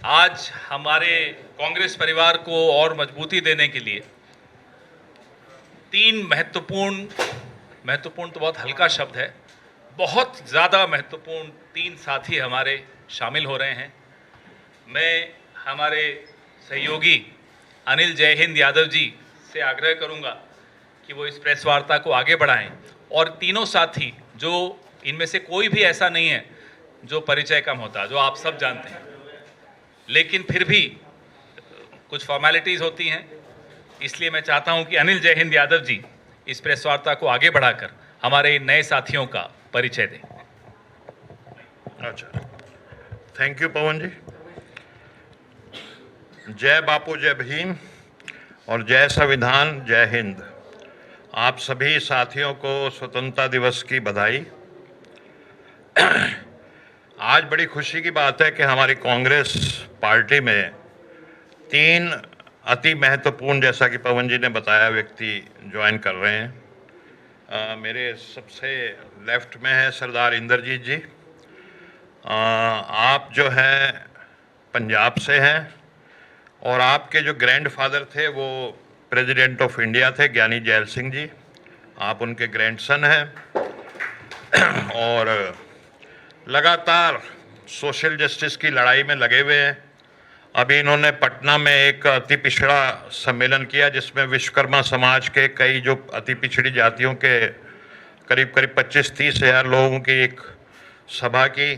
आज हमारे कांग्रेस परिवार को और मजबूती देने के लिए तीन महत्वपूर्ण तो बहुत हल्का शब्द है, बहुत ज़्यादा महत्वपूर्ण तीन साथी हमारे शामिल हो रहे हैं। मैं हमारे सहयोगी अनिल जय हिंद यादव जी से आग्रह करूंगा कि वो इस प्रेस वार्ता को आगे बढ़ाएं और तीनों साथी, जो इनमें से कोई भी ऐसा नहीं है जो परिचय कम होता, जो आप सब जानते हैं, लेकिन फिर भी कुछ फॉर्मेलिटीज़ होती हैं, इसलिए मैं चाहता हूं कि अनिल जय हिंद यादव जी इस प्रेस वार्ता को आगे बढ़ाकर हमारे इन नए साथियों का परिचय दें। अच्छा, थैंक यू पवन जी। जय बापू, जय भीम और जय संविधान, जय हिंद। आप सभी साथियों को स्वतंत्रता दिवस की बधाई। आज बड़ी खुशी की बात है कि हमारी कांग्रेस पार्टी में तीन अति महत्वपूर्ण, जैसा कि पवन जी ने बताया, व्यक्ति ज्वाइन कर रहे हैं। मेरे सबसे लेफ्ट में है सरदार इंद्रजीत जी। आप जो है पंजाब से हैं और आपके जो ग्रैंडफादर थे वो प्रेसिडेंट ऑफ इंडिया थे, ज्ञानी जैल सिंह जी। आप उनके ग्रैंडसन हैं और लगातार सोशल जस्टिस की लड़ाई में लगे हुए हैं। अभी इन्होंने पटना में एक अति पिछड़ा सम्मेलन किया जिसमें विश्वकर्मा समाज के कई जो अति पिछड़ी जातियों के करीब 25-30 हज़ार लोगों की एक सभा की,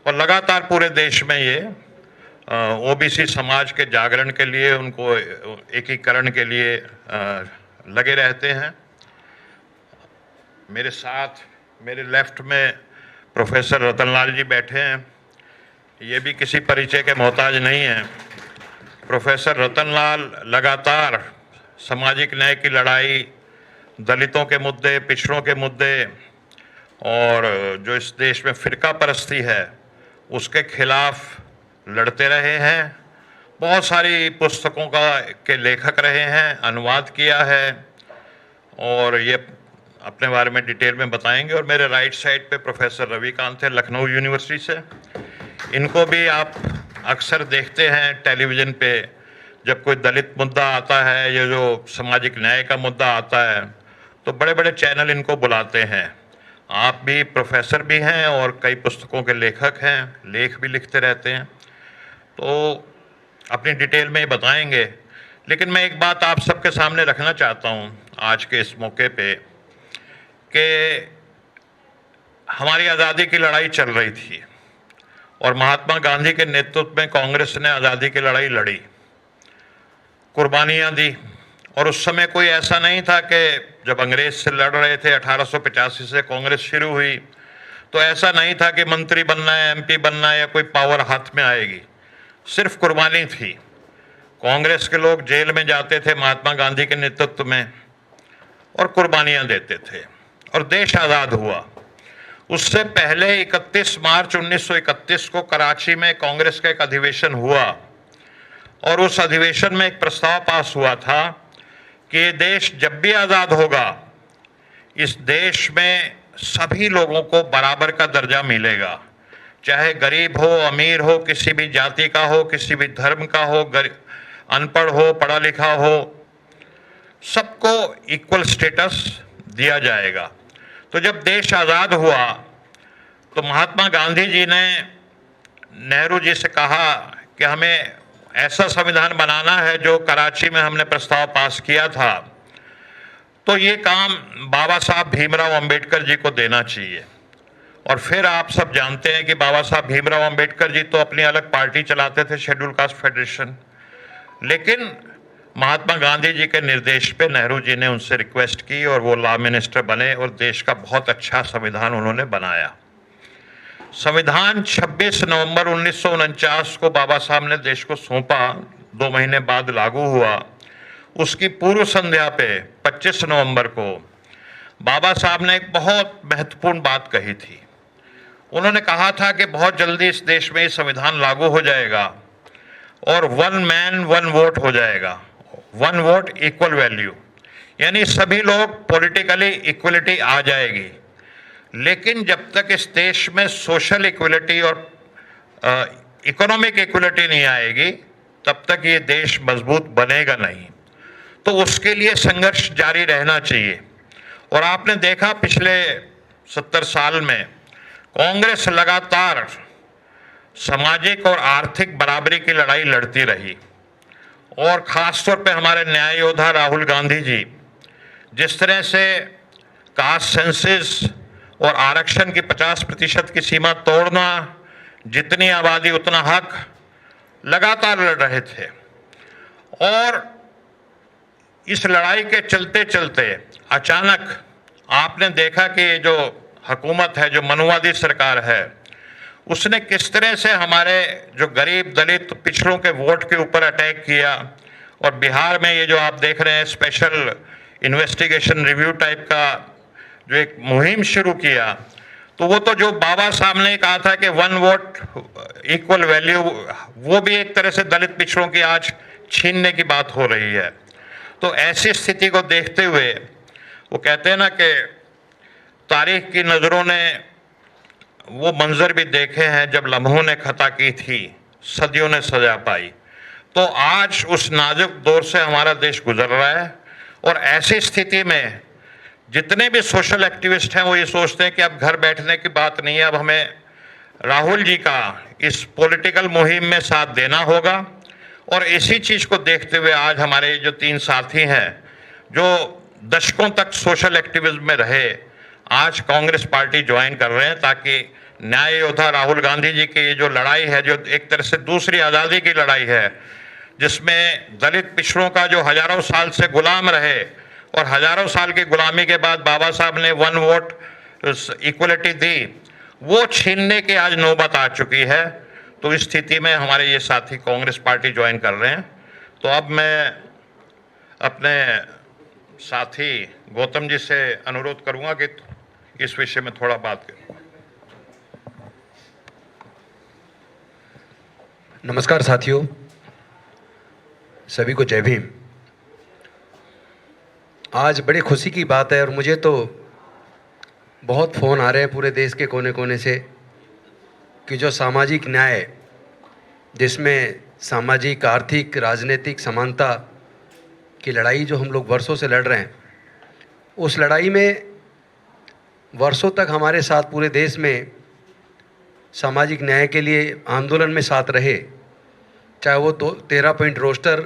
और लगातार पूरे देश में ये ओबीसी समाज के जागरण के लिए, उनको एकीकरण के लिए लगे रहते हैं। मेरे साथ मेरे लेफ्ट में प्रोफेसर रतनलाल जी बैठे हैं। ये भी किसी परिचय के मोहताज नहीं हैं। प्रोफेसर रतनलाल लगातार सामाजिक न्याय की लड़ाई, दलितों के मुद्दे, पिछड़ों के मुद्दे और जो इस देश में फिरका परस्ती है उसके खिलाफ लड़ते रहे हैं। बहुत सारी पुस्तकों के लेखक रहे हैं, अनुवाद किया है और ये अपने बारे में डिटेल में बताएंगे। और मेरे राइट साइड पे प्रोफेसर रविकांत है, लखनऊ यूनिवर्सिटी से। इनको भी आप अक्सर देखते हैं टेलीविज़न पे, जब कोई दलित मुद्दा आता है या जो सामाजिक न्याय का मुद्दा आता है तो बड़े बड़े चैनल इनको बुलाते हैं। आप भी प्रोफेसर भी हैं और कई पुस्तकों के लेखक हैं, लेख भी लिखते रहते हैं, तो अपनी डिटेल में ही बताएंगे। लेकिन मैं एक बात आप सबके सामने रखना चाहता हूँ आज के इस मौके पे कि हमारी आज़ादी की लड़ाई चल रही थी और महात्मा गांधी के नेतृत्व में कांग्रेस ने आज़ादी की लड़ाई लड़ी, कुर्बानियाँ दी। और उस समय कोई ऐसा नहीं था कि जब अंग्रेज से लड़ रहे थे 1885 से कांग्रेस शुरू हुई तो ऐसा नहीं था कि मंत्री बनना है, एमपी बनना है या कोई पावर हाथ में आएगी। सिर्फ कुर्बानी थी। कांग्रेस के लोग जेल में जाते थे महात्मा गांधी के नेतृत्व में और कुर्बानियाँ देते थे और देश आज़ाद हुआ। उससे पहले 31 मार्च 1931 को कराची में कांग्रेस का एक अधिवेशन हुआ और उस अधिवेशन में एक प्रस्ताव पास हुआ था कि ये देश जब भी आज़ाद होगा, इस देश में सभी लोगों को बराबर का दर्जा मिलेगा, चाहे गरीब हो, अमीर हो, किसी भी जाति का हो, किसी भी धर्म का हो, अनपढ़ हो, पढ़ा लिखा हो, सबको इक्वल स्टेटस दिया जाएगा। तो जब देश आज़ाद हुआ तो महात्मा गांधी जी ने नेहरू जी से कहा कि हमें ऐसा संविधान बनाना है जो कराची में हमने प्रस्ताव पास किया था, तो ये काम बाबा साहब भीमराव अंबेडकर जी को देना चाहिए। और फिर आप सब जानते हैं कि बाबा साहब भीमराव अंबेडकर जी तो अपनी अलग पार्टी चलाते थे, शेड्यूल कास्ट फेडरेशन, लेकिन महात्मा गांधी जी के निर्देश पे नेहरू जी ने उनसे रिक्वेस्ट की और वो लॉ मिनिस्टर बने और देश का बहुत अच्छा संविधान उन्होंने बनाया। संविधान 26 नवंबर 1949 को बाबा साहब ने देश को सौंपा, 2 महीने बाद लागू हुआ। उसकी पूर्व संध्या पे 25 नवंबर को बाबा साहब ने एक बहुत महत्वपूर्ण बात कही थी। उन्होंने कहा था कि बहुत जल्दी इस देश में ये संविधान लागू हो जाएगा और 1 मैन 1 वोट हो जाएगा, 1 वोट इक्वल वैल्यू, यानी सभी लोग पॉलिटिकली इक्वलिटी आ जाएगी। लेकिन जब तक इस देश में सोशल इक्वलिटी और इकोनॉमिक इक्वलिटी नहीं आएगी तब तक ये देश मजबूत बनेगा नहीं। तो उसके लिए संघर्ष जारी रहना चाहिए। और आपने देखा पिछले 70 साल में कांग्रेस लगातार सामाजिक और आर्थिक बराबरी की लड़ाई लड़ती रही, और खासतौर पे हमारे न्याय योद्धा राहुल गांधी जी जिस तरह से कास्ट सेंसस और आरक्षण की 50% की सीमा तोड़ना, जितनी आबादी उतना हक, लगातार लड़ रहे थे। और इस लड़ाई के चलते चलते अचानक आपने देखा कि जो हुकूमत है, जो मनुवादी सरकार है, उसने किस तरह से हमारे जो गरीब दलित पिछड़ों के वोट के ऊपर अटैक किया। और बिहार में ये जो आप देख रहे हैं स्पेशल इन्वेस्टिगेशन रिव्यू टाइप का जो एक मुहिम शुरू किया, तो वो तो जो बाबा साहब ने कहा था कि 1 वोट इक्वल वैल्यू, वो भी एक तरह से दलित पिछड़ों की आज छीनने की बात हो रही है। तो ऐसी स्थिति को देखते हुए वो कहते हैं ना कि तारीख की नज़रों ने वो मंजर भी देखे हैं जब लम्हों ने खता की थी, सदियों ने सजा पाई। तो आज उस नाजुक दौर से हमारा देश गुजर रहा है। और ऐसी स्थिति में जितने भी सोशल एक्टिविस्ट हैं वो ये सोचते हैं कि अब घर बैठने की बात नहीं है, अब हमें राहुल जी का इस पॉलिटिकल मुहिम में साथ देना होगा। और इसी चीज़ को देखते हुए आज हमारे जो 3 साथी हैं जो दशकों तक सोशल एक्टिविज्म में रहे, आज कांग्रेस पार्टी ज्वाइन कर रहे हैं, ताकि न्याय योद्धा राहुल गांधी जी की जो लड़ाई है, जो एक तरह से दूसरी आज़ादी की लड़ाई है, जिसमें दलित पिछड़ों का जो हजारों साल से गुलाम रहे और हजारों साल की गुलामी के बाद बाबा साहब ने 1 वोट इक्वलिटी दी, वो छीनने की आज नौबत आ चुकी है। तो इस स्थिति में हमारे ये साथी कांग्रेस पार्टी ज्वाइन कर रहे हैं। तो अब मैं अपने साथी गौतम जी से अनुरोध करूंगा कि इस विषय में थोड़ा बात करें। नमस्कार साथियों, सभी को जय भीम। आज बड़ी खुशी की बात है और मुझे तो बहुत फ़ोन आ रहे हैं पूरे देश के कोने कोने से कि जो सामाजिक न्याय, जिसमें सामाजिक, आर्थिक, राजनीतिक समानता की लड़ाई जो हम लोग वर्षों से लड़ रहे हैं, उस लड़ाई में वर्षों तक हमारे साथ पूरे देश में सामाजिक न्याय के लिए आंदोलन में साथ रहे, चाहे वो 13 पॉइंट रोस्टर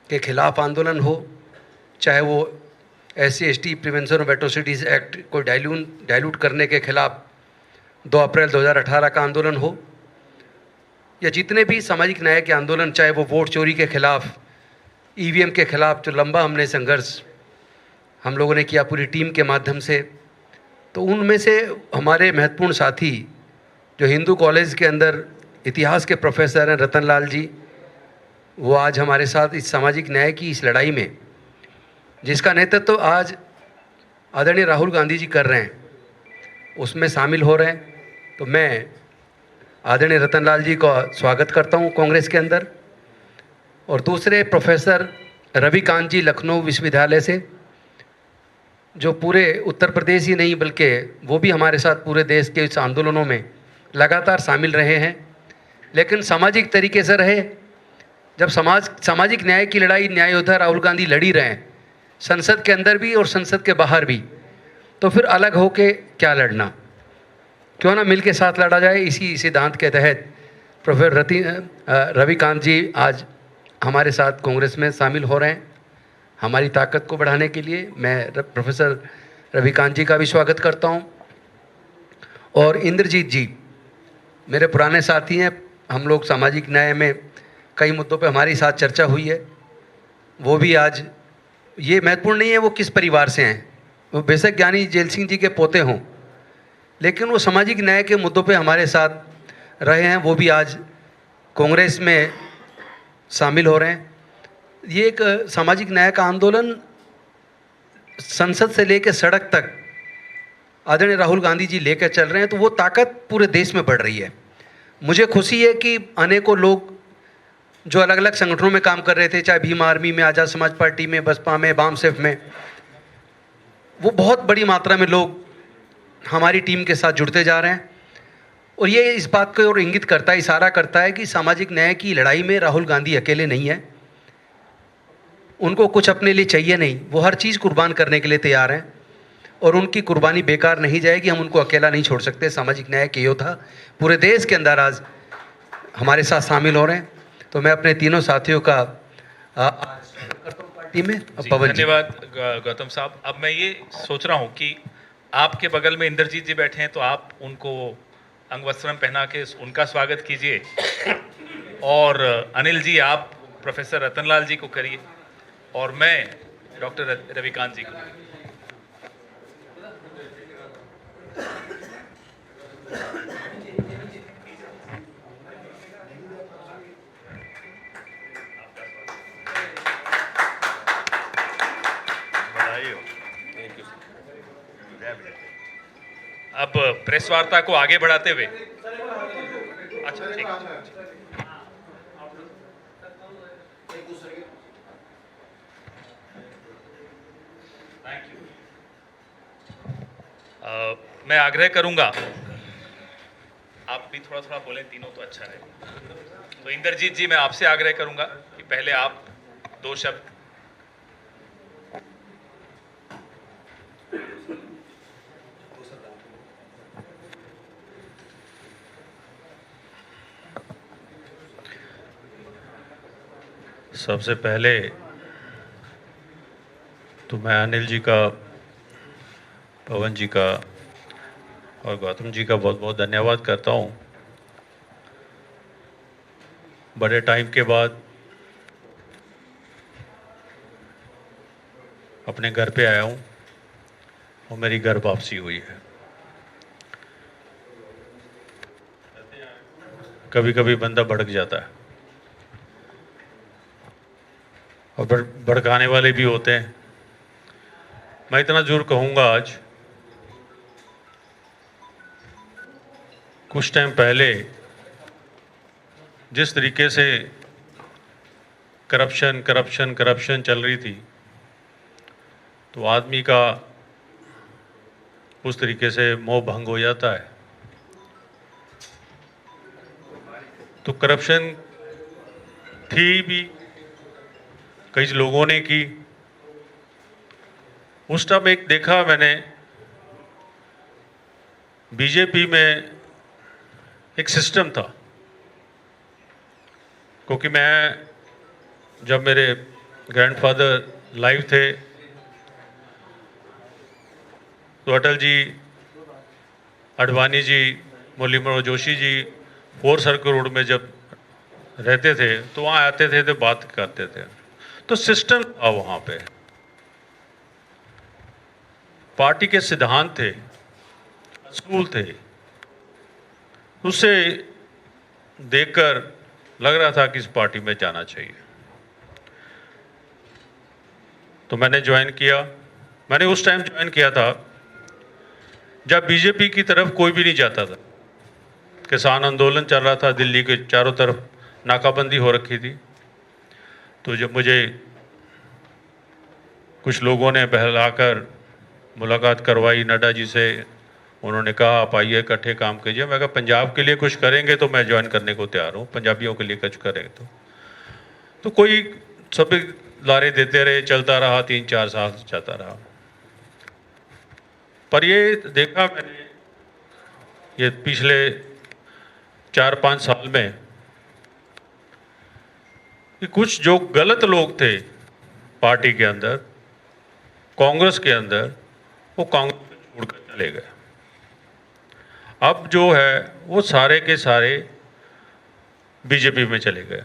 के खिलाफ आंदोलन हो, चाहे वो SC/ST prevention of atrocities act को डाइल्यूट करने के खिलाफ 2 अप्रैल 2018 का आंदोलन हो, या जितने भी सामाजिक न्याय के आंदोलन, चाहे वो वोट चोरी के खिलाफ, EVM के खिलाफ जो लंबा हमने संघर्ष हम लोगों ने किया पूरी टीम के माध्यम से, तो उनमें से हमारे महत्वपूर्ण साथी जो हिंदू कॉलेज के अंदर इतिहास के प्रोफेसर हैं रतन लाल जी, वो आज हमारे साथ इस सामाजिक न्याय की इस लड़ाई में, जिसका नेतृत्व आज आदरणीय राहुल गांधी जी कर रहे हैं, उसमें शामिल हो रहे हैं। तो मैं आदरणीय रतन लाल जी का स्वागत करता हूं कांग्रेस के अंदर। और दूसरे प्रोफेसर रविकांत जी लखनऊ विश्वविद्यालय से, जो पूरे उत्तर प्रदेश ही नहीं बल्कि वो भी हमारे साथ पूरे देश के इस आंदोलनों में लगातार शामिल रहे हैं, लेकिन सामाजिक तरीके से रहे। जब सामाजिक न्याय की लड़ाई न्याय योद्धा राहुल गांधी लड़ी रहे हैं, संसद के अंदर भी और संसद के बाहर भी, तो फिर अलग होके क्या लड़ना, क्यों ना मिल के साथ लड़ा जाए। इसी सिद्धांत के तहत प्रोफेसर रविकांत जी आज हमारे साथ कांग्रेस में शामिल हो रहे हैं। हमारी ताकत को बढ़ाने के लिए मैं प्रोफेसर रविकांत जी का भी स्वागत करता हूं। और इंद्रजीत जी मेरे पुराने साथी हैं, हम लोग सामाजिक न्याय में कई मुद्दों पे हमारी साथ चर्चा हुई है। वो भी आज, ये महत्वपूर्ण नहीं है वो किस परिवार से हैं, वो बेशक ज्ञानी जेल सिंह जी के पोते हों, लेकिन वो सामाजिक न्याय के मुद्दों पे हमारे साथ रहे हैं, वो भी आज कांग्रेस में शामिल हो रहे हैं। ये एक सामाजिक न्याय का आंदोलन संसद से लेकर सड़क तक आदरणीय राहुल गांधी जी लेकर चल रहे हैं, तो वो ताकत पूरे देश में बढ़ रही है। मुझे खुशी है कि अनेकों लोग जो अलग अलग संगठनों में काम कर रहे थे, चाहे भीम आर्मी में, आज़ाद समाज पार्टी में, बसपा में, बामसेफ में, वो बहुत बड़ी मात्रा में लोग हमारी टीम के साथ जुड़ते जा रहे हैं। और ये इस बात को और इंगित करता है, इशारा करता है कि सामाजिक न्याय की लड़ाई में राहुल गांधी अकेले नहीं है। उनको कुछ अपने लिए चाहिए नहीं, वो हर चीज़ कुर्बान करने के लिए तैयार हैं और उनकी कुर्बानी बेकार नहीं जाएगी। हम उनको अकेला नहीं छोड़ सकते। सामाजिक न्याय के योद्धा पूरे देश के अंदर आज हमारे साथ शामिल हो रहे हैं। तो मैं अपने तीनों साथियों का पार्टी में पवन जी। धन्यवाद गौतम साहब। अब मैं ये सोच रहा हूँ कि आपके बगल में इंद्रजीत जी बैठे हैं, तो आप उनको अंगवस्त्रम पहना के उनका स्वागत कीजिए, और अनिल जी आप प्रोफेसर रतनलाल जी को करिए, और मैं डॉक्टर रविकांत जी को। अब प्रेस वार्ता को आगे बढ़ाते हुए, अच्छा ठीक थैंक यू। मैं आग्रह करूंगा आप भी थोड़ा थोड़ा बोलें, तीनों तो अच्छा रहेगा। तो इंद्रजीत जी, मैं आपसे आग्रह करूंगा कि पहले आप 2 शब्द। सबसे पहले तो मैं अनिल जी का, पवन जी का और गौतम जी का बहुत बहुत धन्यवाद करता हूँ। बड़े टाइम के बाद अपने घर पे आया हूँ और मेरी घर वापसी हुई है। कभी कभी बंदा भड़क जाता है और भड़काने वाले भी होते हैं। मैं इतना जरूर कहूँगा, आज कुछ टाइम पहले जिस तरीके से करप्शन चल रही थी, तो आदमी का उस तरीके से मोह भंग हो जाता है। तो करप्शन थी भी, कई लोगों ने की। उस टाइम एक देखा मैंने, बीजेपी में एक सिस्टम था, क्योंकि मैं, जब मेरे ग्रैंडफादर लाइव थे तो अटल जी, अडवाणी जी, मुरली मनोहर जोशी जी 4 सर्कल रोड में जब रहते थे तो वहाँ आते थे तो बात करते थे। तो सिस्टम था वहाँ पे, पार्टी के सिद्धांत थे, असूल थे। उसे देखकर लग रहा था कि इस पार्टी में जाना चाहिए। तो मैंने ज्वाइन किया। मैंने उस टाइम ज्वाइन किया था जब बीजेपी की तरफ कोई भी नहीं जाता था। किसान आंदोलन चल रहा था, दिल्ली के चारों तरफ नाकाबंदी हो रखी थी। तो जब मुझे कुछ लोगों ने बहलाकर मुलाकात करवाई नड्डा जी से, उन्होंने कहा आप आइए इकट्ठे काम कीजिए। मैं कहा पंजाब के लिए कुछ करेंगे तो मैं ज्वाइन करने को तैयार हूँ, पंजाबियों के लिए कुछ करेंगे तो कोई सभी लारे देते रहे, चलता रहा, 3-4 साल चलता रहा। पर ये देखा मैंने, ये पिछले 4-5 साल में कि कुछ जो गलत लोग थे पार्टी के अंदर, कांग्रेस के अंदर, वो कांग्रेस छोड़कर चले गए। अब जो है वो सारे के सारे बीजेपी में चले गए।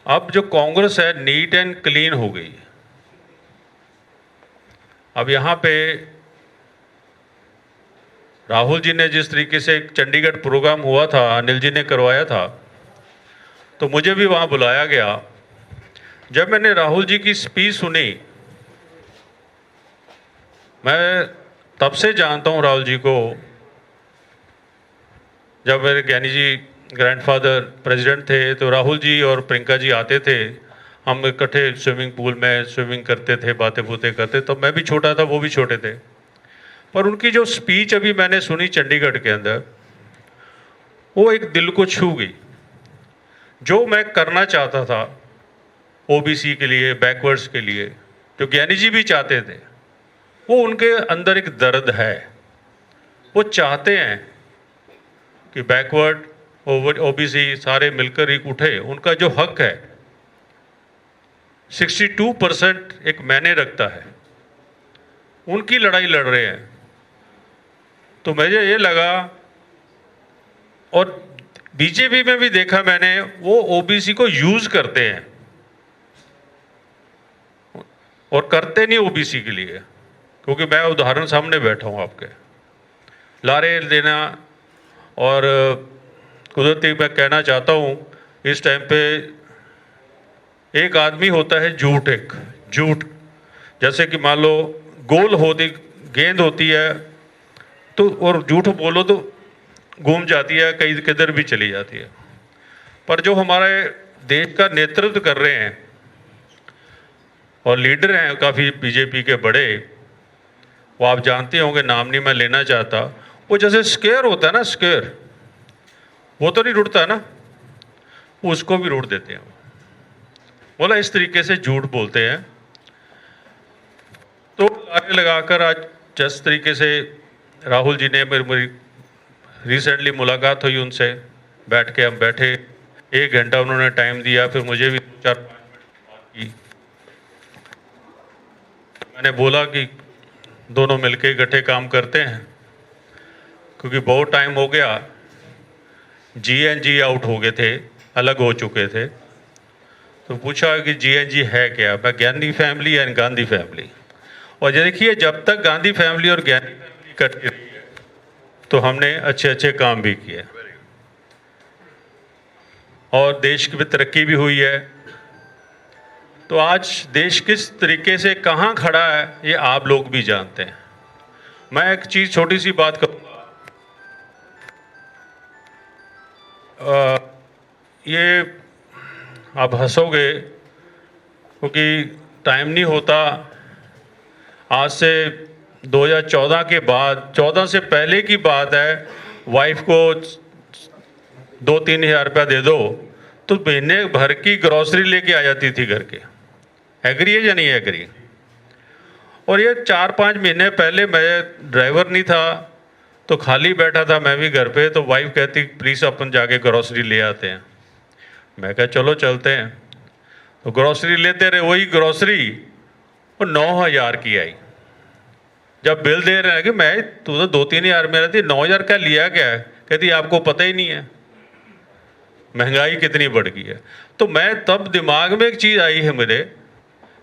अब जो कांग्रेस है नीट एंड क्लीन हो गई। अब यहाँ पे राहुल जी ने जिस तरीके से एक चंडीगढ़ प्रोग्राम हुआ था, अनिल जी ने करवाया था, तो मुझे भी वहाँ बुलाया गया। जब मैंने राहुल जी की स्पीच सुनी, मैं तब से जानता हूँ राहुल जी को, जब मेरे ज्ञानी जी ग्रैंडफादर प्रेसिडेंट थे तो राहुल जी और प्रियंका जी आते थे, हम इकट्ठे स्विमिंग पूल में स्विमिंग करते थे, बातें बूतें करते। तो मैं भी छोटा था, वो भी छोटे थे। पर उनकी जो स्पीच अभी मैंने सुनी चंडीगढ़ के अंदर, वो एक दिल को छू गई। जो मैं करना चाहता था ओबीसी के लिए, बैकवर्ड्स के लिए, जो ज्ञानी जी भी चाहते थे, वो उनके अंदर एक दर्द है। वो चाहते हैं कि बैकवर्ड ओबीसी सारे मिलकर एक उठे। उनका जो हक है 62% एक मायने रखता है, उनकी लड़ाई लड़ रहे हैं। तो मुझे ये लगा, और बीजेपी में भी देखा मैंने, वो ओबीसी को यूज करते हैं और करते नहीं ओबीसी के लिए। क्योंकि मैं उदाहरण सामने बैठा हूं आपके, लारे देना। और कुदरती मैं कहना चाहता हूं, इस टाइम पे एक आदमी होता है झूठ, एक झूठ, जैसे कि मान लो गोल होती गेंद होती है तो, और झूठ बोलो तो घूम जाती है, कहीं किधर भी चली जाती है। पर जो हमारे देश का नेतृत्व कर रहे हैं और लीडर हैं काफ़ी बीजेपी के बड़े, वो आप जानते होंगे, नाम नहीं मैं लेना चाहता, वो जैसे स्केयर होता है ना, स्केयर, वो तो नहीं रुड़ता ना, वो उसको भी रुड़ देते हैं। बोला इस तरीके से झूठ बोलते हैं। तो आगे लगाकर आज जिस तरीके से राहुल जी ने, मेरी रिसेंटली मुलाकात हुई उनसे, बैठ के हम बैठे, 1 घंटा उन्होंने टाइम दिया, फिर मुझे भी 4-5 मिनट बात की। मैंने बोला कि दोनों मिलके इकट्ठे काम करते हैं, क्योंकि बहुत टाइम हो गया, जीएनजी आउट हो गए थे, अलग हो चुके थे। तो पूछा कि जीएनजी है क्या? मैं ज्ञानी फैमिली एंड गांधी फैमिली। और ये देखिए, जब तक गांधी फैमिली और ज्ञानी फैमिली इकट्ठी रही है तो हमने अच्छे अच्छे काम भी किए और देश की भी तरक्की भी हुई है। तो आज देश किस तरीके से कहाँ खड़ा है ये आप लोग भी जानते हैं। मैं एक चीज़, छोटी सी बात करूँगा। ये आप हंसोगे क्योंकि टाइम नहीं होता। आज से 2014 के बाद, 14 से पहले की बात है, वाइफ को 2-3 हज़ार रुपया दे दो तो महीने भर की ग्रॉसरी लेके आ जाती थी घर के। एग्री है या नहीं एग्री? और ये 4-5 महीने पहले मैं ड्राइवर नहीं था तो खाली बैठा था मैं भी घर पे, तो वाइफ कहती प्लीज़ अपन जाके ग्रॉसरी ले आते हैं। मैं कहा चलो चलते हैं। तो ग्रॉसरी लेते रहे, वही ग्रॉसरी वो 9,000 की आई। जब बिल दे रहे हैं कि मैं, तू तो 2-3 हज़ार में रहती, 9,000 का लिया क्या है? कहती आपको पता ही नहीं है महंगाई कितनी बढ़ गई है। तो मैं तब दिमाग में एक चीज़ आई है मेरे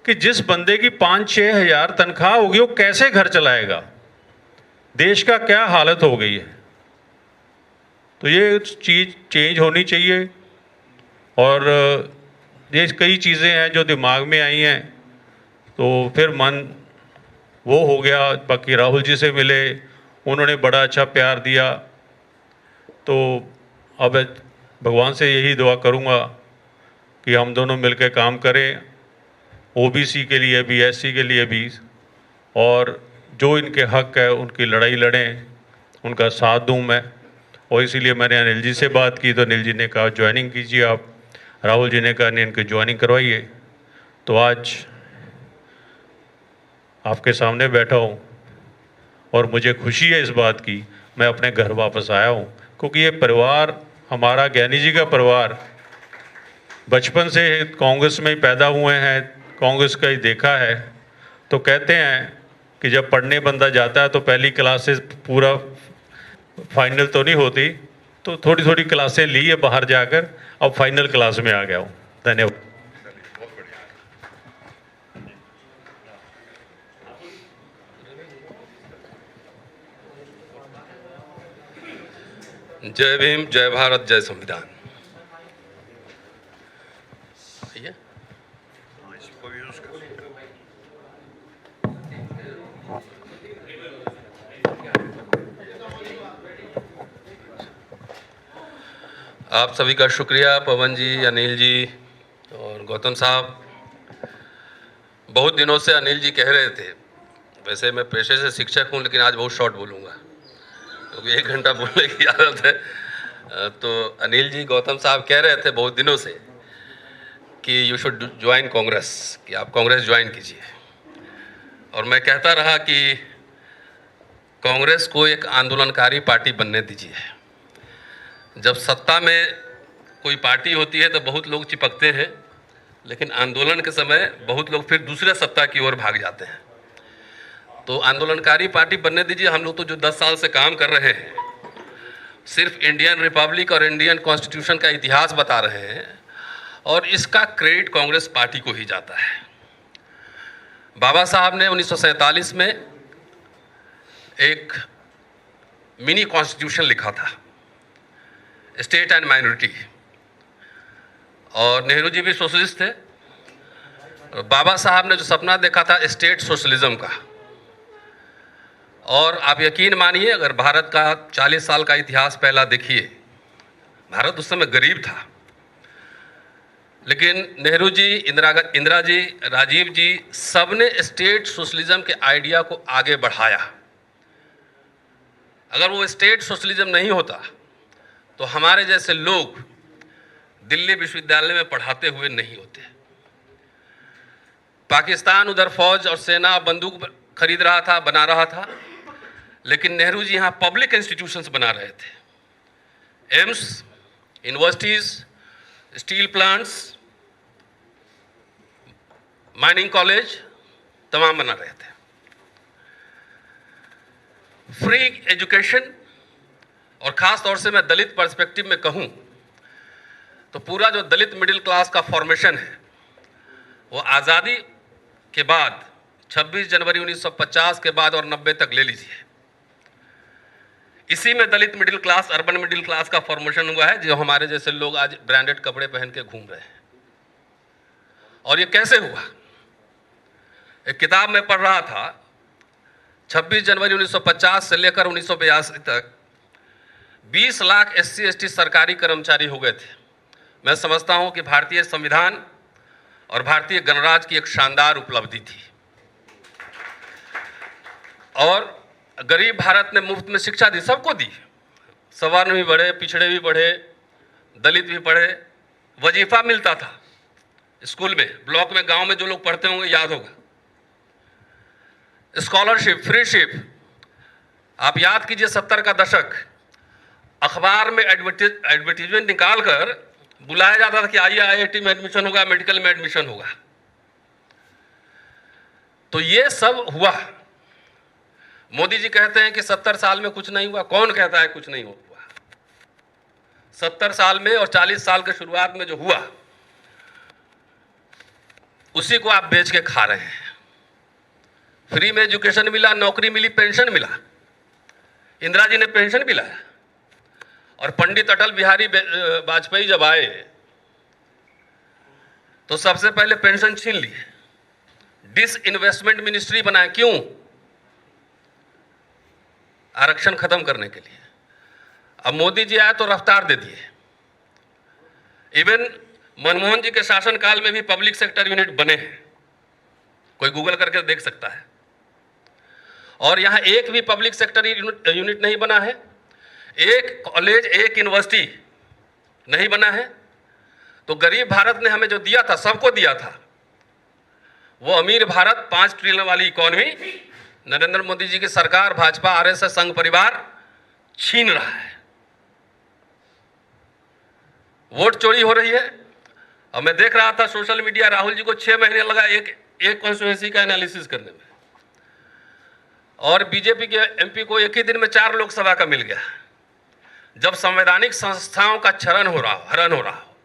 कि जिस बंदे की 5-6 हज़ार तनख्वाह होगी वो कैसे घर चलाएगा? देश का क्या हालत हो गई है? तो ये चीज़ चेंज होनी चाहिए। और ये कई चीज़ें हैं जो दिमाग में आई हैं, तो फिर मन वो हो गया। बाकी राहुल जी से मिले, उन्होंने बड़ा अच्छा प्यार दिया। तो अब भगवान से यही दुआ करूँगा कि हम दोनों मिलकर काम करें, ओबीसी के लिए भी, एससी के लिए भी, और जो इनके हक है उनकी लड़ाई लड़ें, उनका साथ दूं मैं। और इसीलिए मैंने अनिल जी से बात की तो अनिल जी ने कहा ज्वाइनिंग कीजिए आप। राहुल जी ने कहा नहीं, इनकी ज्वाइनिंग करवाइए। तो आज आपके सामने बैठा हूँ और मुझे खुशी है इस बात की, मैं अपने घर वापस आया हूँ। क्योंकि ये परिवार हमारा, ज्ञानी जी का परिवार, बचपन से कांग्रेस में ही पैदा हुए हैं, कांग्रेस का ही देखा है। तो कहते हैं कि जब पढ़ने बंदा जाता है तो पहली क्लास से पूरा फाइनल तो नहीं होती, तो थोड़ी थोड़ी क्लासें ली है बाहर जाकर, अब फाइनल क्लास में आ गया हूँ। धन्यवाद। जय भीम, जय भारत, जय संविधान। आप सभी का शुक्रिया, पवन जी, अनिल जी और गौतम साहब। बहुत दिनों से अनिल जी कह रहे थे, वैसे मैं पेशे से शिक्षक हूँ, लेकिन आज बहुत शॉर्ट बोलूँगा क्योंकि 1 घंटा बोलने की आदत है। तो अनिल जी, गौतम साहब कह रहे थे बहुत दिनों से कि यू शुड ज्वाइन कांग्रेस, कि आप कांग्रेस ज्वाइन कीजिए, और मैं कहता रहा कि कांग्रेस को एक आंदोलनकारी पार्टी बनने दीजिए। जब सत्ता में कोई पार्टी होती है तो बहुत लोग चिपकते हैं, लेकिन आंदोलन के समय बहुत लोग फिर दूसरे सत्ता की ओर भाग जाते हैं। तो आंदोलनकारी पार्टी बनने दीजिए। हम लोग तो जो 10 साल से काम कर रहे हैं, सिर्फ इंडियन रिपब्लिक और इंडियन कॉन्स्टिट्यूशन का इतिहास बता रहे हैं, और इसका क्रेडिट कांग्रेस पार्टी को ही जाता है। बाबा साहब ने 1947 में एक मिनी कॉन्स्टिट्यूशन लिखा था, स्टेट एंड माइनॉरिटी, और नेहरू जी भी सोशलिस्ट थे। बाबा साहब ने जो सपना देखा था स्टेट सोशलिज्म का, और आप यकीन मानिए, अगर भारत का 40 साल का इतिहास पहला देखिए, भारत उस समय गरीब था, लेकिन नेहरू जी, इंदिरा जी, राजीव जी, सबने स्टेट सोशलिज्म के आइडिया को आगे बढ़ाया। अगर वो स्टेट सोशलिज्म नहीं होता तो हमारे जैसे लोग दिल्ली विश्वविद्यालय में पढ़ाते हुए नहीं होते। पाकिस्तान उधर फौज और सेना बंदूक खरीद रहा था, बना रहा था, लेकिन नेहरू जी यहाँ पब्लिक इंस्टीट्यूशंस बना रहे थे। AIIMS, universities, steel plants, mining college तमाम बना रहे थे। फ्री एजुकेशन, और ख़ास तौर से मैं दलित पर्सपेक्टिव में कहूँ तो पूरा जो दलित मिडिल क्लास का फॉर्मेशन है, वो आज़ादी के बाद 26 जनवरी 1950 के बाद और 90 तक ले लीजिए, इसी में Dalit middle class, urban middle class का फॉर्मेशन हुआ है, जो हमारे जैसे लोग आज ब्रांडेड कपड़े पहन के घूम रहे हैं। और ये कैसे हुआ? एक किताब में पढ़ रहा था, 26 जनवरी 1950 से लेकर 1982 तक 20 लाख SC ST सरकारी कर्मचारी हो गए थे। मैं समझता हूं कि भारतीय संविधान और भारतीय गणराज्य की एक शानदार उपलब्धि थी। और गरीब भारत ने मुफ्त में शिक्षा दी, सबको दी। सवर्ण भी बढ़े, पिछड़े भी बढ़े, दलित भी पढ़े, वजीफा मिलता था स्कूल में, ब्लॉक में, गांव में जो लोग पढ़ते होंगे याद होगा। स्कॉलरशिप, फ्रीशिप, आप याद कीजिए 70 का दशक, अखबार में एडवर्टीजमेंट निकाल कर बुलाया जाता था कि आइए IIT में एडमिशन होगा, मेडिकल में एडमिशन होगा। तो ये सब हुआ। मोदी जी कहते हैं कि 70 साल में कुछ नहीं हुआ। कौन कहता है कुछ नहीं हुआ? 70 साल में और 40 साल के शुरुआत में जो हुआ, उसी को आप बेच के खा रहे हैं। फ्री में एजुकेशन मिला, नौकरी मिली, पेंशन मिला। इंदिरा जी ने पेंशन भी लाया, और पंडित अटल बिहारी वाजपेयी जब आए तो सबसे पहले पेंशन छीन लिए, डिसइन्वेस्टमेंट मिनिस्ट्री बनाए। क्यों? आरक्षण खत्म करने के लिए। अब मोदी जी आए तो रफ्तार दे दिए। इवन मनमोहन जी के शासनकाल में भी पब्लिक सेक्टर यूनिट बने हैं, कोई गूगल करके देख सकता है। और यहां एक भी पब्लिक सेक्टर यूनिट नहीं बना है, एक कॉलेज, एक यूनिवर्सिटी नहीं बना है। तो गरीब भारत ने हमें जो दिया था, सबको दिया था। वो अमीर भारत, 5 ट्रिलियन वाली इकॉनमी, नरेंद्र मोदी जी की सरकार, भाजपा, RSS संघ परिवार छीन रहा है। वोट चोरी हो रही है। और मैं देख रहा था सोशल मीडिया, राहुल जी को 6 महीने लगा एक कॉन्स्टिट्यूएंसी का एनालिसिस करने में, और बीजेपी के MP को एक ही दिन में 4 लोकसभा का मिल गया। जब संवैधानिक संस्थाओं का हरण हो रहा हो,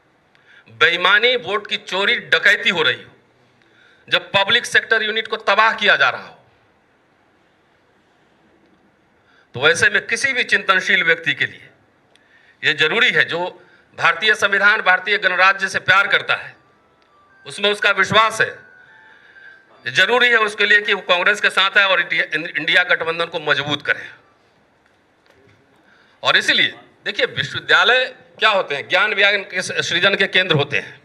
बेईमानी, वोट की चोरी, डकैती हो रही हो, जब पब्लिक सेक्टर यूनिट को तबाह किया जा रहा हो, तो वैसे में किसी भी चिंतनशील व्यक्ति के लिए यह जरूरी है, जो भारतीय संविधान, भारतीय गणराज्य से प्यार करता है, उसमें उसका विश्वास है, जरूरी है उसके लिए कि वो कांग्रेस के साथ है और इंडिया गठबंधन को मजबूत करे। और इसीलिए देखिए, विश्वविद्यालय क्या होते हैं? ज्ञान विज्ञान के सृजन के केंद्र होते हैं।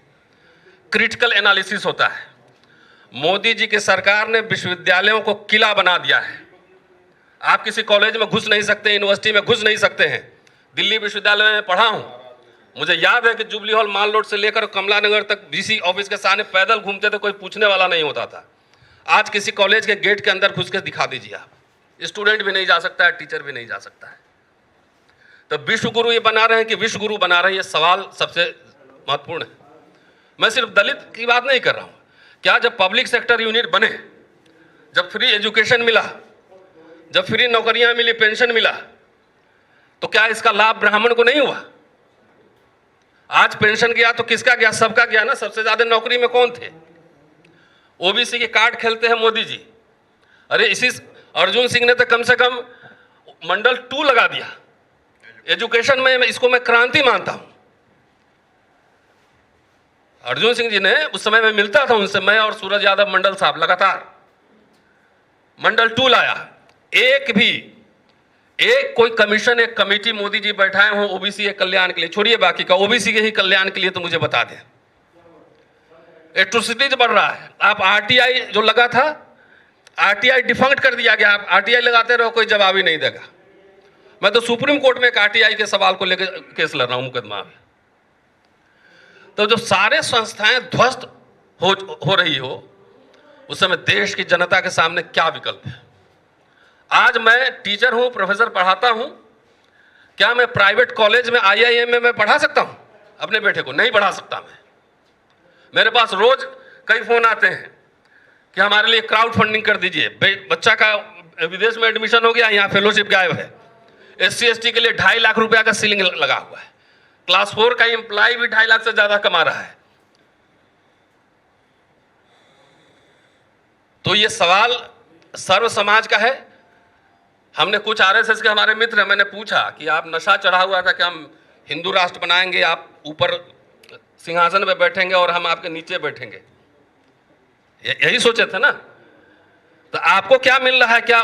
क्रिटिकल एनालिसिस होता है, मोदी जी की सरकार ने विश्वविद्यालयों को किला बना दिया है। आप किसी कॉलेज में घुस नहीं सकते, यूनिवर्सिटी में घुस नहीं सकते हैं। दिल्ली विश्वविद्यालय में पढ़ा हूं, मुझे याद है कि जुबली हॉल माल रोड से लेकर कमला नगर तक वीसी ऑफिस के सामने पैदल घूमते थे, कोई पूछने वाला नहीं होता था। आज किसी कॉलेज के गेट के अंदर घुस के दिखा दीजिए आप, स्टूडेंट भी नहीं जा सकता है, टीचर भी नहीं जा सकता है। तो विश्व गुरु ये बना रहे हैं कि विश्व गुरु बना रहे हैं, ये सवाल सबसे महत्वपूर्ण है। मैं सिर्फ दलित की बात नहीं कर रहा हूं। क्या जब पब्लिक सेक्टर यूनिट बने, जब फ्री एजुकेशन मिला, जब फ्री नौकरियां मिली, पेंशन मिला, तो क्या इसका लाभ ब्राह्मण को नहीं हुआ? आज पेंशन गया तो किसका गया? सबका गया ना। सबसे ज्यादा नौकरी में कौन थे? ओबीसी के कार्ड खेलते हैं मोदी जी। अरे इसी अर्जुन सिंह ने तो कम से कम मंडल 2 लगा दिया एजुकेशन में। इसको मैं क्रांति मानता हूं। अर्जुन सिंह जी ने, उस समय में मिलता था उनसे, मैं और सूरज यादव मंडल साहब लगातार मंडल 2 लाया। एक कोई कमीशन, एक कमेटी मोदी जी बैठाए हों ओबीसी के कल्याण के लिए, छोड़िए बाकी का, ओबीसी के ही कल्याण के लिए, तो मुझे बता दें। एट्रोसिटीज बढ़ रहा है। आप आरटीआई जो लगा था, आरटीआई डिफंक्ट कर दिया गया। आप आरटीआई लगाते रहो, कोई जवाब ही नहीं देगा। मैं तो सुप्रीम कोर्ट में एक आरटीआई के सवाल को लेकर केस लड़ रहा हूं, मुकदमा में। तो जो सारे संस्थाएं ध्वस्त हो रही हो, उस समय देश की जनता के सामने क्या विकल्प है? आज मैं टीचर हूं, प्रोफेसर पढ़ाता हूं। क्या मैं प्राइवेट कॉलेज में, आईआईएम में मैं पढ़ा सकता हूं अपने बेटे को? नहीं पढ़ा सकता मैं। मेरे पास रोज कई फोन आते हैं कि हमारे लिए क्राउड फंडिंग कर दीजिए, बच्चा का विदेश में एडमिशन हो गया, यहाँ फेलोशिप गायब है। SC/ST के लिए 2.5 लाख रुपया का सीलिंग लगा हुआ है। क्लास 4 का एम्प्लॉय भी 2.5 लाख से ज्यादा कमा रहा है। तो ये सवाल सर्व समाज का है। हमने कुछ आरएसएस के हमारे मित्र हैं, मैंने पूछा कि आप नशा चढ़ा हुआ था कि हम हिंदू राष्ट्र बनाएंगे, आप ऊपर सिंहासन पे बैठेंगे और हम आपके नीचे बैठेंगे, यही सोचे थे ना? तो आपको क्या मिल रहा है? क्या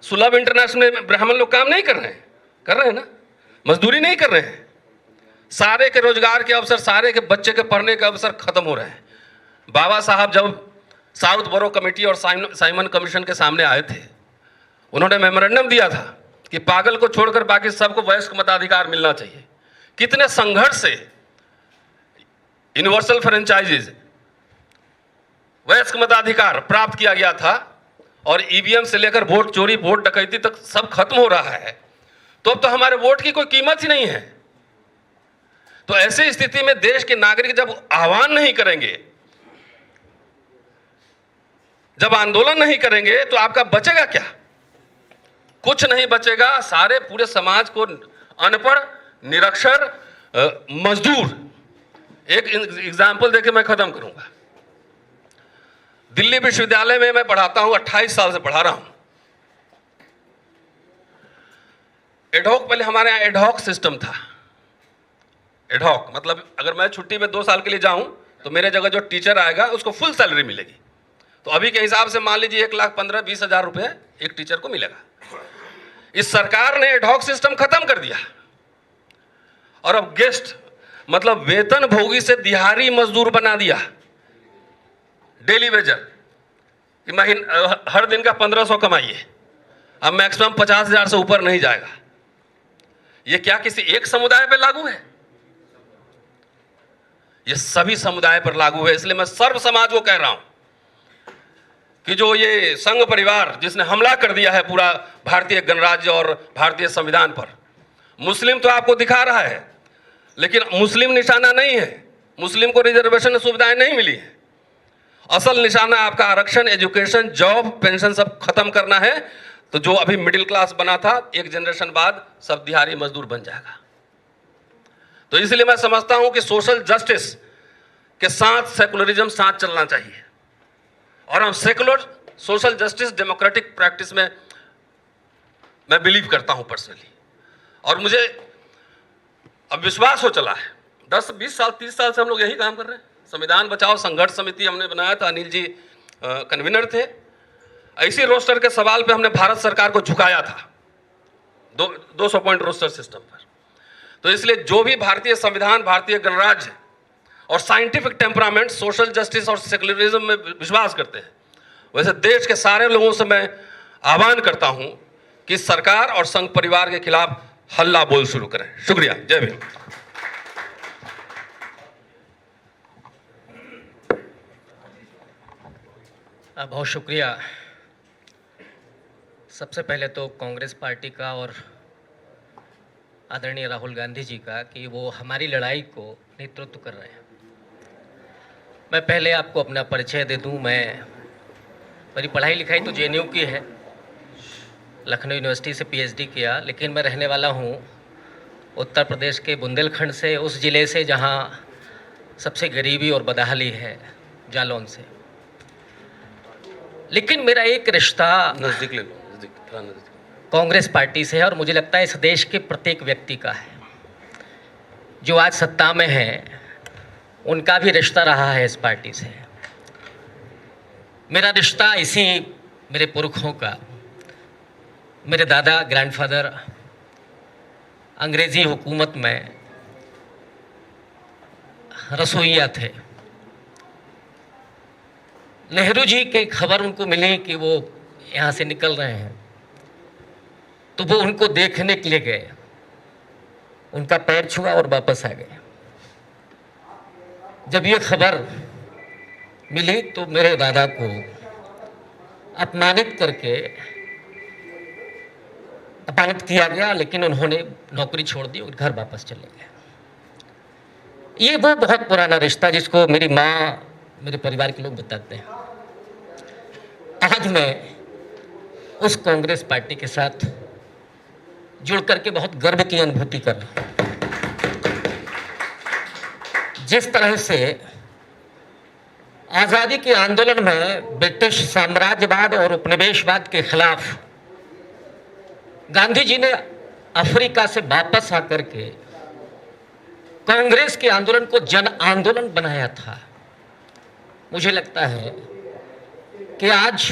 सुलभ इंटरनेशनल में ब्राह्मण लोग काम नहीं कर रहे हैं? कर रहे हैं ना, मजदूरी नहीं कर रहे हैं। सारे के रोजगार के अवसर, सारे के बच्चे के पढ़ने के अवसर खत्म हो रहे हैं। बाबा साहब जब साउथ बोरो कमेटी और साइमन कमीशन के सामने आए थे, उन्होंने मेमोरेंडम दिया था कि पागल को छोड़कर बाकी सबको वयस्क मताधिकार मिलना चाहिए। कितने संघर्ष से यूनिवर्सल फ्रेंचाइजीज, वयस्क मताधिकार प्राप्त किया गया था, और ईवीएम से लेकर वोट चोरी, वोट डकैती तक सब खत्म हो रहा है। तो अब तो हमारे वोट की कोई कीमत ही नहीं है। तो ऐसी स्थिति में देश के नागरिक जब आह्वान नहीं करेंगे, जब आंदोलन नहीं करेंगे, तो आपका बचेगा क्या? कुछ नहीं बचेगा। सारे पूरे समाज को अनपढ़, निरक्षर, मजदूर। एक एग्जाम्पल देके मैं खत्म करूंगा। दिल्ली विश्वविद्यालय में मैं पढ़ाता हूं, 28 साल से पढ़ा रहा हूं। एडहॉक, पहले हमारे यहाँ एडहॉक सिस्टम था। एडहॉक मतलब अगर मैं छुट्टी में 2 साल के लिए जाऊं तो मेरे जगह जो टीचर आएगा उसको फुल सैलरी मिलेगी। तो अभी के हिसाब से मान लीजिए 1,15,20,000 रुपए एक टीचर को मिलेगा। इस सरकार ने एडहॉक सिस्टम खत्म कर दिया, और अब गेस्ट मतलब वेतन भोगी से दिहाड़ी मजदूर बना दिया। डेली वेजर कि हर दिन का 1500 कमाइए, अब मैक्सिमम 50,000 से ऊपर नहीं जाएगा। ये क्या किसी एक समुदाय पर लागू है? ये सभी समुदाय पर लागू है। इसलिए मैं सर्व समाज को कह रहा हूं कि जो ये संघ परिवार जिसने हमला कर दिया है पूरा भारतीय गणराज्य और भारतीय संविधान पर, मुस्लिम तो आपको दिखा रहा है, लेकिन मुस्लिम निशाना नहीं है। मुस्लिम को रिजर्वेशन सुविधाएं नहीं मिली है। असल निशाना आपका आरक्षण, एजुकेशन, जॉब, पेंशन सब खत्म करना है। तो जो अभी मिडिल क्लास बना था, एक जनरेशन बाद सब दिहाड़ी मजदूर बन जाएगा। तो इसलिए मैं समझता हूं कि सोशल जस्टिस के साथ सेकुलरिज्म साथ चलना चाहिए, और हम secular social justice democratic practice में मैं बिलीव करता हूं पर्सनली। और मुझे अब विश्वास हो चला है, 10, 20 साल, 30 साल से हम लोग यही काम कर रहे हैं। संविधान बचाओ संघर्ष समिति हमने बनाया था, अनिल जी कन्वीनर थे। ऐसी रोस्टर के सवाल पे हमने भारत सरकार को झुकाया था 200 पॉइंट रोस्टर सिस्टम पर। तो इसलिए जो भी भारतीय संविधान, भारतीय गणराज्य और साइंटिफिक टेम्परामेंट, सोशल जस्टिस और सेक्युलरिज्म में विश्वास करते हैं। वैसे देश के सारे लोगों से मैं आह्वान करता हूं कि सरकार और संघ परिवार के खिलाफ हल्ला बोल शुरू करें। शुक्रिया। जय भीम। बहुत शुक्रिया। सबसे पहले तो कांग्रेस पार्टी का और आदरणीय राहुल गांधी जी का कि वो हमारी लड़ाई को नेतृत्व कर रहे हैं। मैं पहले आपको अपना परिचय दे दूं। मेरी पढ़ाई लिखाई तो जेएनयू की है, लखनऊ यूनिवर्सिटी से पीएचडी किया, लेकिन मैं रहने वाला हूं उत्तर प्रदेश के बुंदेलखंड से, उस ज़िले से जहां सबसे गरीबी और बदहाली है, जालौन से। लेकिन मेरा एक रिश्ता नजदीक ले लो, नजदीक, थोड़ा नजदीक। कांग्रेस पार्टी से है और मुझे लगता है इस देश के प्रत्येक व्यक्ति का है। जो आज सत्ता में है उनका भी रिश्ता रहा है इस पार्टी से। मेरा रिश्ता इसी मेरे पुरखों का, मेरे दादा ग्रैंडफादर अंग्रेज़ी हुकूमत में रसोइया थे। नेहरू जी की खबर उनको मिली कि वो यहाँ से निकल रहे हैं, तो वो उनको देखने के लिए गए, उनका पैर छुआ और वापस आ गए। जब ये खबर मिली तो मेरे दादा को अपमानित किया गया, लेकिन उन्होंने नौकरी छोड़ दी और घर वापस चले गए। ये वो बहुत पुराना रिश्ता जिसको मेरी माँ, मेरे परिवार के लोग बताते हैं। आज मैं उस कांग्रेस पार्टी के साथ जुड़ करके बहुत गर्व की अनुभूति कर रहा हूँ। जिस तरह से आज़ादी के आंदोलन में ब्रिटिश साम्राज्यवाद और उपनिवेशवाद के खिलाफ गांधी जी ने अफ्रीका से वापस आकर के कांग्रेस के आंदोलन को जन आंदोलन बनाया था, मुझे लगता है कि आज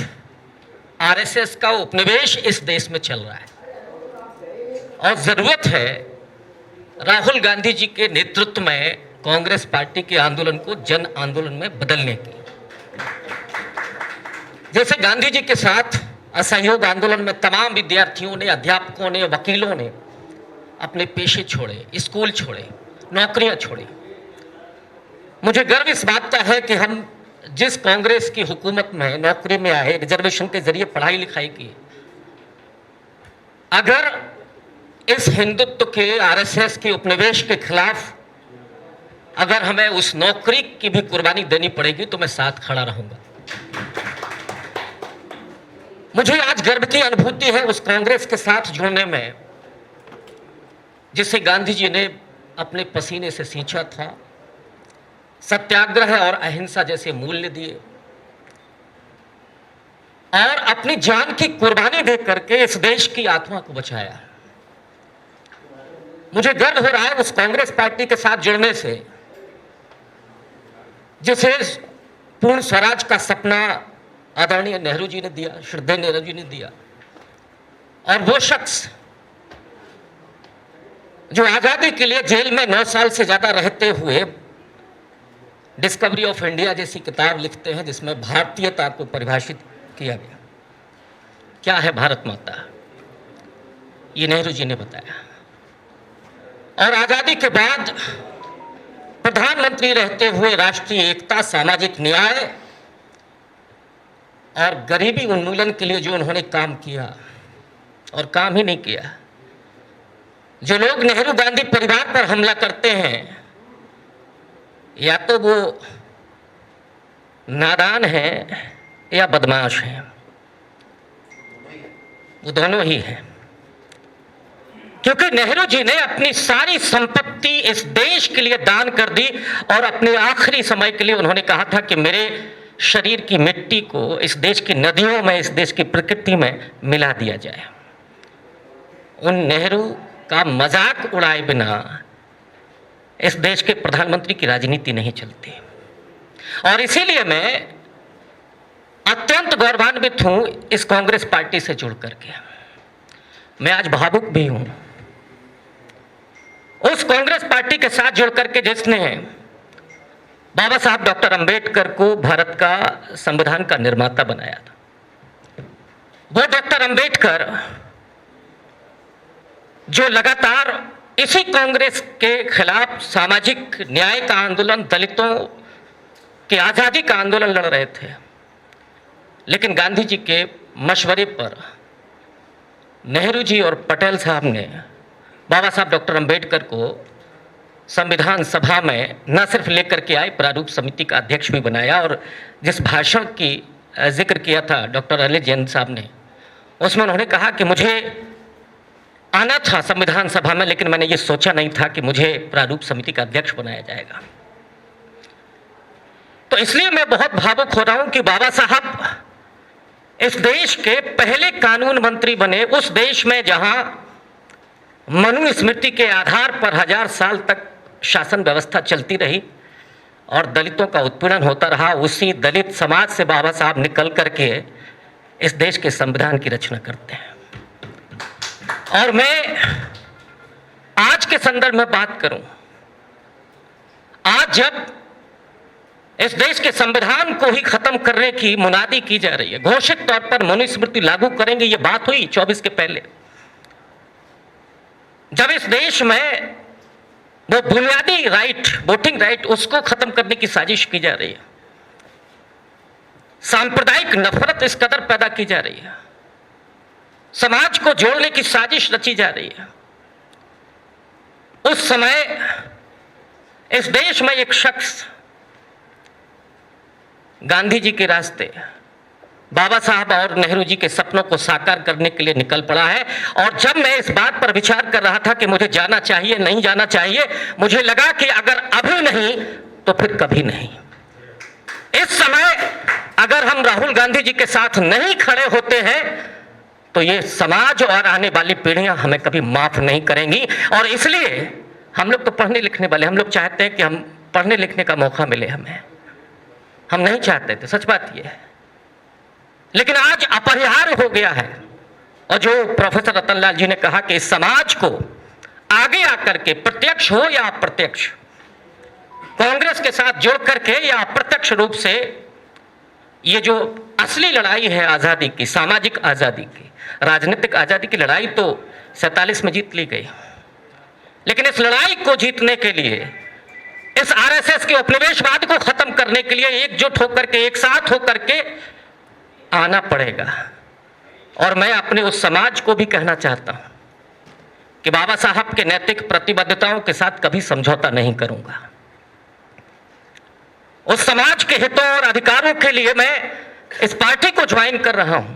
आरएसएस का उपनिवेश इस देश में चल रहा है और ज़रूरत है राहुल गांधी जी के नेतृत्व में कांग्रेस पार्टी के आंदोलन को जन आंदोलन में बदलने की। जैसे गांधी जी के साथ असहयोग आंदोलन में तमाम विद्यार्थियों ने, अध्यापकों ने, वकीलों ने अपने पेशे छोड़े, स्कूल छोड़े, नौकरियां छोड़ी। मुझे गर्व इस बात का है कि हम जिस कांग्रेस की हुकूमत में नौकरी में आए, रिजर्वेशन के जरिए पढ़ाई लिखाई की, अगर इस हिंदुत्व के, आरएसएस के उपनिवेश के खिलाफ अगर हमें उस नौकरी की भी कुर्बानी देनी पड़ेगी तो मैं साथ खड़ा रहूंगा। मुझे आज गर्व की अनुभूति है उस कांग्रेस के साथ जुड़ने में जिसे गांधी जी ने अपने पसीने से सींचा था, सत्याग्रह और अहिंसा जैसे मूल्य दिए और अपनी जान की कुर्बानी दे करके इस देश की आत्मा को बचाया। मुझे गर्व हो रहा है उस कांग्रेस पार्टी के साथ जुड़ने से जिसे पूर्ण स्वराज का सपना आदरणीय नेहरू जी ने दिया, श्रद्धेय नेहरू जी ने दिया। और वो शख्स जो आजादी के लिए जेल में 9 साल से ज्यादा रहते हुए डिस्कवरी ऑफ इंडिया जैसी किताब लिखते हैं जिसमें भारतीयता को परिभाषित किया गया। क्या है भारत माता, ये नेहरू जी ने बताया। और आजादी के बाद प्रधानमंत्री रहते हुए राष्ट्रीय एकता, सामाजिक न्याय और गरीबी उन्मूलन के लिए जो उन्होंने काम किया, और काम ही नहीं किया। जो लोग नेहरू गांधी परिवार पर हमला करते हैं या तो वो नादान हैं या बदमाश हैं, वो दोनों ही हैं। क्योंकि नेहरू जी ने अपनी सारी संपत्ति इस देश के लिए दान कर दी और अपने आखिरी समय के लिए उन्होंने कहा था कि मेरे शरीर की मिट्टी को इस देश की नदियों में, इस देश की प्रकृति में मिला दिया जाए। उन नेहरू का मजाक उड़ाए बिना इस देश के प्रधानमंत्री की राजनीति नहीं चलती। और इसीलिए मैं अत्यंत गौरवान्वित हूं इस कांग्रेस पार्टी से जुड़ करके। मैं आज भावुक भी हूं उस कांग्रेस पार्टी के साथ जुड़ करके जिसने बाबा साहब डॉक्टर अंबेडकर को भारत का संविधान का निर्माता बनाया था। वो डॉक्टर अंबेडकर जो लगातार इसी कांग्रेस के खिलाफ सामाजिक न्याय का आंदोलन, दलितों की आज़ादी का आंदोलन लड़ रहे थे, लेकिन गांधी जी के मशवरे पर नेहरू जी और पटेल साहब ने बाबा साहब डॉक्टर अंबेडकर को संविधान सभा में न सिर्फ लेकर के आए, प्रारूप समिति का अध्यक्ष भी बनाया। और जिस भाषण की जिक्र किया था डॉक्टर अनिल जैन साहब ने, उसमें उन्होंने कहा कि मुझे आना था संविधान सभा में, लेकिन मैंने ये सोचा नहीं था कि मुझे प्रारूप समिति का अध्यक्ष बनाया जाएगा। तो इसलिए मैं बहुत भावुक हो रहा हूं कि बाबा साहब इस देश के पहले कानून मंत्री बने, उस देश में जहां मनुस्मृति के आधार पर 1000 साल तक शासन व्यवस्था चलती रही और दलितों का उत्पीड़न होता रहा। उसी दलित समाज से बाबा साहब निकल करके इस देश के संविधान की रचना करते हैं। और मैं आज के संदर्भ में बात करूं, आज जब इस देश के संविधान को ही खत्म करने की मुनादी की जा रही है, घोषित तौर पर मनुस्मृति लागू करेंगे, ये बात हुई 24 के पहले, जब इस देश में वो बुनियादी राइट, वोटिंग राइट, उसको खत्म करने की साजिश की जा रही है, सांप्रदायिक नफरत इस कदर पैदा की जा रही है, समाज को जोड़ने की साजिश रची जा रही है, उस समय इस देश में एक शख्स गांधी जी के रास्ते, बाबा साहब और नेहरू जी के सपनों को साकार करने के लिए निकल पड़ा है। और जब मैं इस बात पर विचार कर रहा था कि मुझे जाना चाहिए, नहीं जाना चाहिए, मुझे लगा कि अगर अभी नहीं तो फिर कभी नहीं। इस समय अगर हम राहुल गांधी जी के साथ नहीं खड़े होते हैं तो ये समाज और आने वाली पीढ़ियां हमें कभी माफ नहीं करेंगी। और इसलिए हम लोग तो पढ़ने लिखने वाले, हम लोग चाहते हैं कि हम पढ़ने लिखने का मौका मिले हमें, हम नहीं चाहते थे, सच बात यह है, लेकिन आज अपरिहार्य हो गया है। और जो प्रोफेसर रतनलाल जी ने कहा कि इस समाज को आगे आकर के प्रत्यक्ष हो या अप्रत्यक्ष, कांग्रेस के साथ जुड़ करके या अप्रत्यक्ष रूप से ये जो असली लड़ाई है आज़ादी की, सामाजिक आज़ादी की, राजनीतिक आज़ादी की लड़ाई तो 47 में जीत ली गई, लेकिन इस लड़ाई को जीतने के लिए, इस आरएसएस के उपनिवेशवाद को खत्म करने के लिए एकजुट होकर के, एक साथ होकर के आना पड़ेगा। और मैं अपने उस समाज को भी कहना चाहता हूं कि बाबा साहब के नैतिक प्रतिबद्धताओं के साथ कभी समझौता नहीं करूंगा। उस समाज के हितों और अधिकारों के लिए मैं इस पार्टी को ज्वाइन कर रहा हूं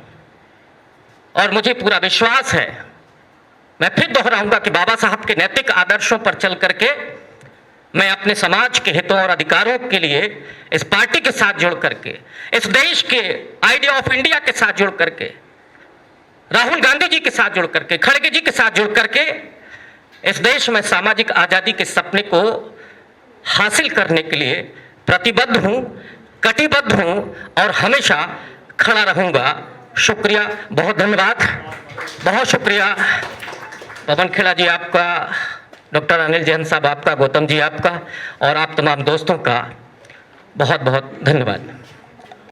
और मुझे पूरा विश्वास है, मैं फिर दोहराऊंगा कि बाबा साहब के नैतिक आदर्शों पर चल करके मैं अपने समाज के हितों और अधिकारों के लिए इस पार्टी के साथ जुड़ करके, इस देश के आइडिया ऑफ इंडिया के साथ जुड़ करके, राहुल गांधी जी के साथ जुड़ करके, खड़गे जी के साथ जुड़ करके इस देश में सामाजिक आज़ादी के सपने को हासिल करने के लिए प्रतिबद्ध हूं, कटिबद्ध हूं और हमेशा खड़ा रहूंगा। शुक्रिया, बहुत धन्यवाद, बहुत शुक्रिया पवन खेड़ा जी आपका, डॉक्टर अनिल जैन साहब आपका, गौतम जी आपका और आप तमाम दोस्तों का बहुत बहुत धन्यवाद।